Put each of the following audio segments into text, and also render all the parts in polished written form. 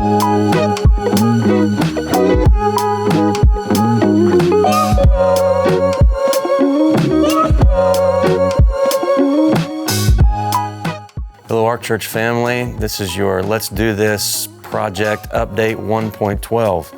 Hello, Ark Church family. This is your Let's Do This project update 1.12.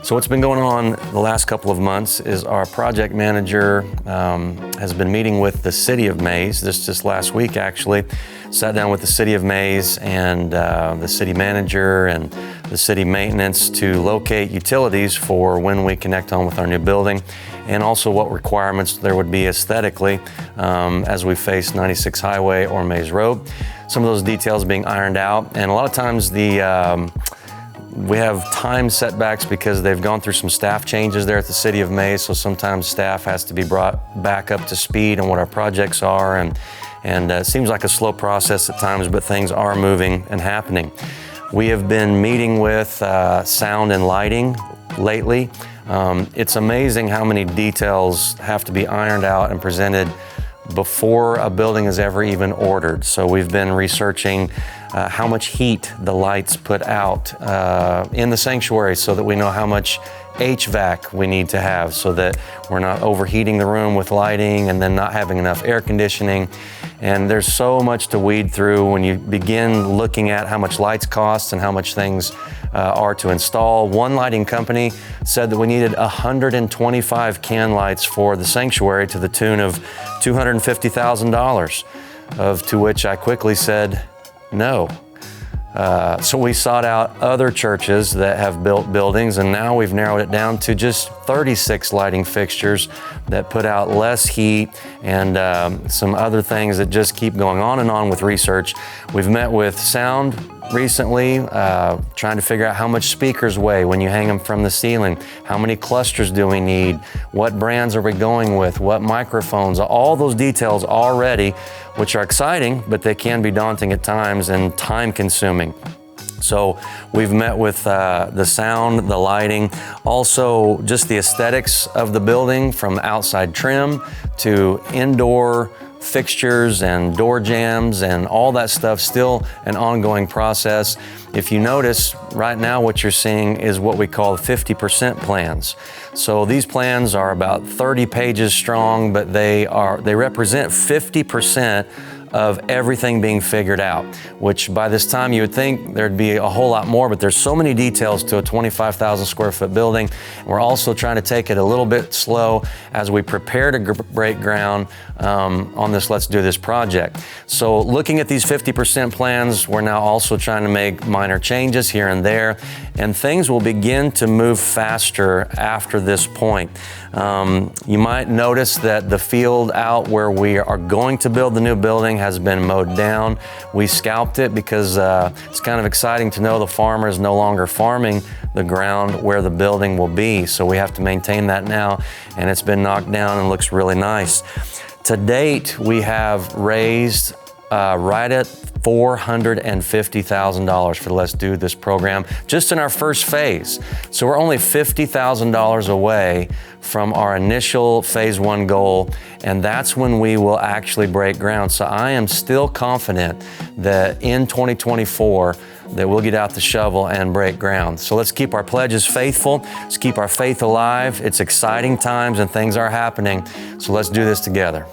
So what's been going on the last couple of months is our project manager has been meeting with the city of Maize. This just last week, actually. Sat down with the city of Maize and the city manager and the city maintenance to locate utilities for when we connect on with our new building, and also what requirements there would be aesthetically as we face 96 Highway or Maize Rd. Some of those details being ironed out, and a lot of times we have time setbacks because they've gone through some staff changes there at the city of Maize, so sometimes staff has to be brought back up to speed on what our projects are, and it seems like a slow process at times, but things are moving and happening. We have been meeting with sound and lighting lately. It's amazing how many details have to be ironed out and presented before a building is ever even ordered. So we've been researching how much heat the lights put out in the sanctuary so that we know how much HVAC we need to have so that we're not overheating the room with lighting and then not having enough air conditioning. And there's so much to weed through when you begin looking at how much lights cost and how much things are to install. One lighting company said that we needed 125 can lights for the sanctuary to the tune of $250,000, to which I quickly said no. So we sought out other churches that have built buildings, and now we've narrowed it down to just 36 lighting fixtures that put out less heat, and some other things that just keep going on and on with research. We've met with sound recently, trying to figure out how much speakers weigh when you hang them from the ceiling. How many clusters do we need? What brands are we going with? What microphones? All those details already, which are exciting, but they can be daunting at times and time consuming. So we've met with the sound, the lighting, also just the aesthetics of the building, from outside trim to indoor fixtures and door jambs and all that stuff. Still an ongoing process. If you notice, right now what you're seeing is what we call 50% plans. So these plans are about 30 pages strong, but they represent 50% of everything being figured out, which by this time you would think there'd be a whole lot more, but there's so many details to a 25,000 square foot building. We're also trying to take it a little bit slow as we prepare to break ground on this Let's Do This project. So looking at these 50% plans, we're now also trying to make minor changes here and there, and things will begin to move faster after this point. You might notice that the field out where we are going to build the new building has been mowed down. We scalped it because it's kind of exciting to know the farmer is no longer farming the ground where the building will be. So we have to maintain that now, and it's been knocked down and looks really nice. To date, we have raised right at $450,000 for the Let's Do This program, just in our first phase. So we're only $50,000 away from our initial phase 1 goal, and that's when we will actually break ground. So I am still confident that in 2024, that we'll get out the shovel and break ground. So let's keep our pledges faithful. Let's keep our faith alive. It's exciting times and things are happening. So let's do this together.